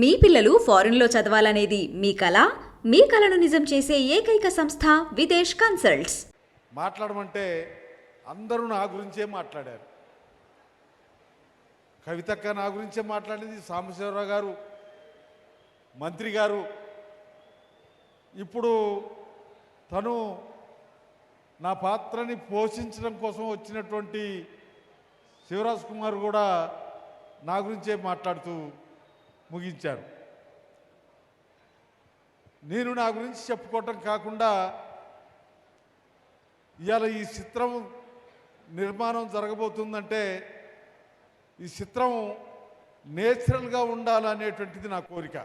మీ పిల్లలు ఫారెన్లో చదవాలనేది మీ కల. మీ కలను నిజం చేసే ఏకైక సంస్థ విదేశ్ కన్సల్ట్స్. మాట్లాడమంటే అందరూ నా గురించే మాట్లాడారు. కవితక్క నా గురించే మాట్లాడింది, సాంబశివరావు గారు, మంత్రి గారు. ఇప్పుడు తను నా పాత్రని పోషించడం కోసం వచ్చినటువంటి శివరాజ్ కుమార్ కూడా నా గురించే మాట్లాడుతూ ముగించారు. నేను నా గురించి చెప్పుకోవటం కాకుండా ఇవాళ ఈ చిత్రం నిర్మాణం జరగబోతుందంటే ఈ చిత్రం నేచురల్గా ఉండాలనేటువంటిది నా కోరిక.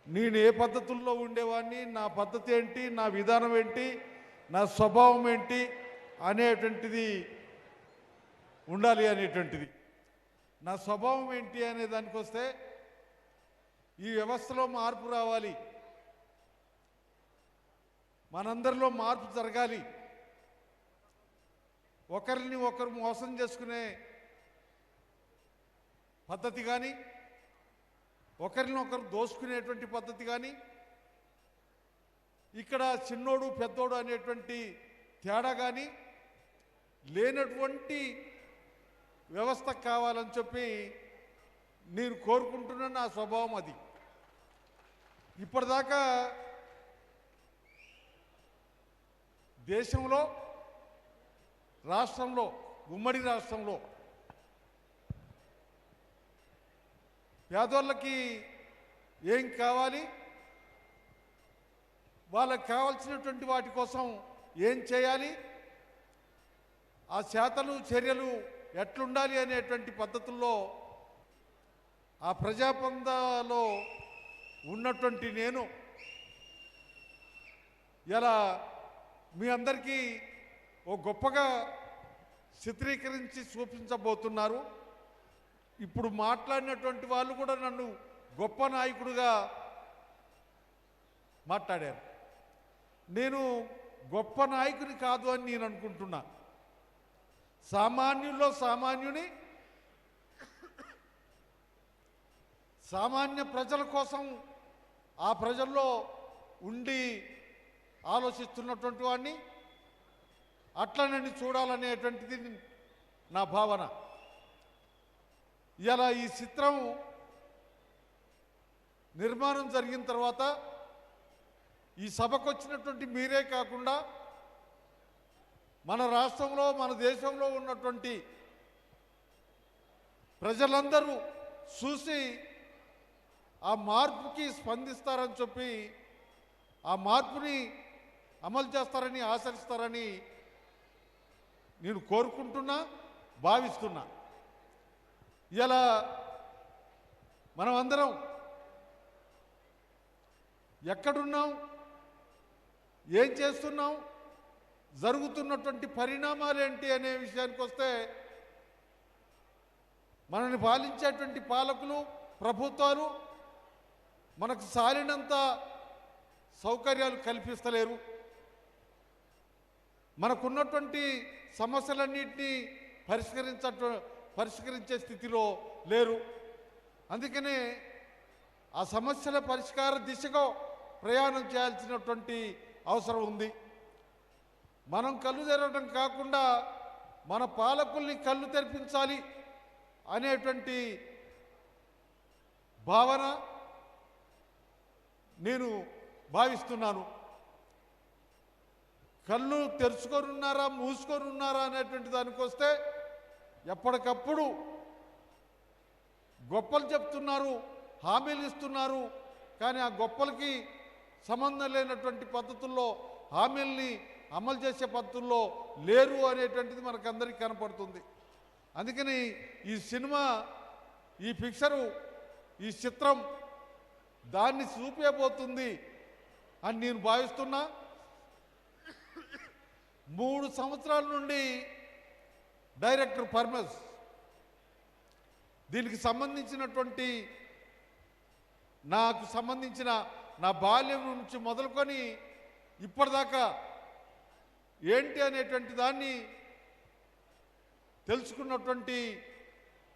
నేను ఏ పద్ధతుల్లో ఉండేవాడిని, నా పద్ధతి ఏంటి, నా విధానం ఏంటి, నా స్వభావం ఏంటి అనేటువంటిది ఉండాలి అనేటువంటిది. నా స్వభావం ఏంటి అనే దానికి వస్తే ఈ వ్యవస్థలో మార్పు రావాలి, మనందరిలో మార్పు జరగాలి. ఒకరిని ఒకరు మోసం చేసుకునే పద్ధతి కానీ, ఒకరిని ఒకరు దోసుకునేటువంటి పద్ధతి కానీ, ఇక్కడ చిన్నోడు పెద్దోడు అనేటువంటి తేడా కానీ లేనటువంటి వ్యవస్థ కావాలని చెప్పి నేను కోరుకుంటున్న నా స్వభావం అది. ఇప్పటిదాకా దేశంలో, రాష్ట్రంలో, ఉమ్మడి రాష్ట్రంలో పేదోళ్ళకి ఏం కావాలి, వాళ్ళకి కావాల్సినటువంటి వాటి కోసం ఏం చేయాలి, ఆ చేతలు చర్యలు ఎట్లుండాలి అనేటువంటి పద్ధతుల్లో ఆ ప్రజాపందాలో ఉన్నటువంటి నేను ఇలా మీ అందరికీ ఓ గొప్పగా చిత్రీకరించి చూపించబోతున్నారు. ఇప్పుడు మాట్లాడినటువంటి వాళ్ళు కూడా నన్ను గొప్ప నాయకుడిగా మాట్లాడారు. నేను గొప్ప నాయకుని కాదు అని నేను అనుకుంటున్నా. సామాన్యుల్లో సామాన్యుని, సామాన్య ప్రజల కోసం ఆ ప్రజల్లో ఉండి ఆలోచిస్తున్నటువంటి వాడిని, అట్లా నన్ను చూడాలనేటువంటిది నా భావన. ఇలా ఈ చిత్రం నిర్మాణం జరిగిన తర్వాత ఈ సభకు వచ్చినటువంటి మీరే కాకుండా మన రాష్ట్రంలో, మన దేశంలో ఉన్నటువంటి ప్రజలందరూ చూసి ఆ మార్పుకి స్పందిస్తారని చెప్పి, ఆ మార్పుని అమలు చేస్తారని ఆశిస్తారని నేను కోరుకుంటున్నా, భావిస్తున్నా. ఇలా మనం అందరం ఎక్కడున్నాం, ఏం చేస్తున్నాం, జరుగుతున్నటువంటి పరిణామాలు ఏంటి అనే విషయానికి వస్తే, మనల్ని పాలించేటువంటి పాలకులు, ప్రభుత్వాలు మనకు సాలినంత సౌకర్యాలు కల్పిస్తలేరు. మనకున్నటువంటి సమస్యలన్నింటినీ పరిష్కరించే స్థితిలో లేరు. అందుకనే ఆ సమస్యల పరిష్కార దిశగా ప్రయాణం చేయాల్సినటువంటి అవసరం ఉంది. మనం కళ్ళు తెరవడం కాకుండా మన పాలకుల్ని కళ్ళు తెరిపించాలి అనేటువంటి భావన నేను భావిస్తున్నాను. కళ్ళు తెరుచుకొని ఉన్నారా, మూసుకొని ఉన్నారా అనేటువంటి దానికి వస్తే ఎప్పటికప్పుడు గొప్పలు చెప్తున్నారు, హామీలు ఇస్తున్నారు. కానీ ఆ గొప్పలకి సంబంధం లేనటువంటి పద్ధతుల్లో, హామీల్ని అమలు చేసే పద్ధతుల్లో లేరు అనేటువంటిది మనకందరికీ కనపడుతుంది. అందుకని ఈ సినిమా, ఈ పిక్చరు, ఈ చిత్రం దాన్ని చూపేబోతుంది అని నేను భావిస్తున్నా. 3 సంవత్సరాల నుండి డైరెక్టర్ పర్మస్ దీనికి సంబంధించినటువంటి, నాకు సంబంధించిన నా బాల్యం నుంచి మొదలుకొని ఇప్పటిదాకా ఏంటి అనేటువంటి దాన్ని తెలుసుకున్నటువంటి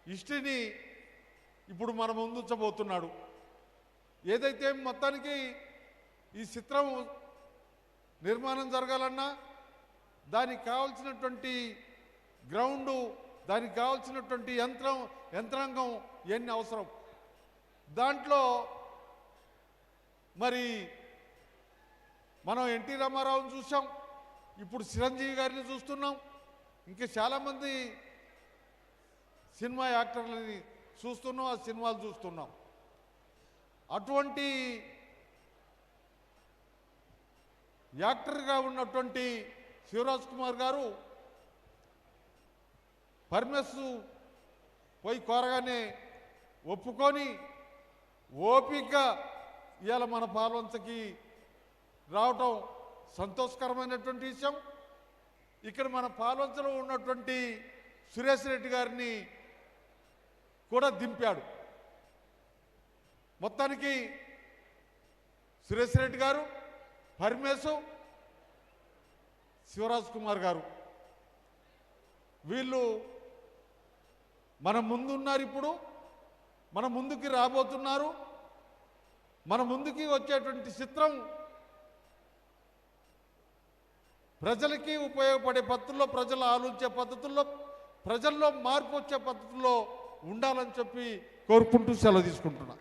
హిస్టరీని ఇప్పుడు మన ముందుంచబోతున్నాడు. ఏదైతే మొత్తానికి ఈ చిత్రం నిర్మాణం జరగాలన్నా దానికి కావాల్సినటువంటి గ్రౌండు, దానికి కావాల్సినటువంటి యంత్రాంగం ఎన్ని అవసరం. దాంట్లో మరి మనం ఎన్టీ రామారావుని చూసాం, ఇప్పుడు చిరంజీవి గారిని చూస్తున్నాం, ఇంకా చాలామంది సినిమా యాక్టర్లని చూస్తున్నాం, ఆ సినిమాలు చూస్తున్నాం. అటువంటి యాక్టర్గా ఉన్నటువంటి శివరాజ్ కుమార్ గారు పర్మిస్ పోయి కోరగానే ఒప్పుకొని ఓపిక ఇవాళ మన పాల్వంచకి రావటం సంతోషకరమైనటువంటి విషయం. ఇక్కడ మన పాల్వంచలో ఉన్నటువంటి సురేష్ రెడ్డి గారిని కూడా దింపాడు. మొత్తానికి సురేష్ రెడ్డి గారు, పరమేశు, శివరాజ్ కుమార్ గారు వీళ్ళు మన ముందున్నారు, ఇప్పుడు మన ముందుకి రాబోతున్నారు. మన ముందుకి వచ్చేటువంటి చిత్రం ప్రజలకి ఉపయోగపడే పద్ధతుల్లో, ప్రజలు ఆలోచించే పద్ధతుల్లో, ప్రజల్లో మార్పు వచ్చే పద్ధతుల్లో ఉండాలని చెప్పి కోరుకుంటూ సెలవు తీసుకుంటున్నా.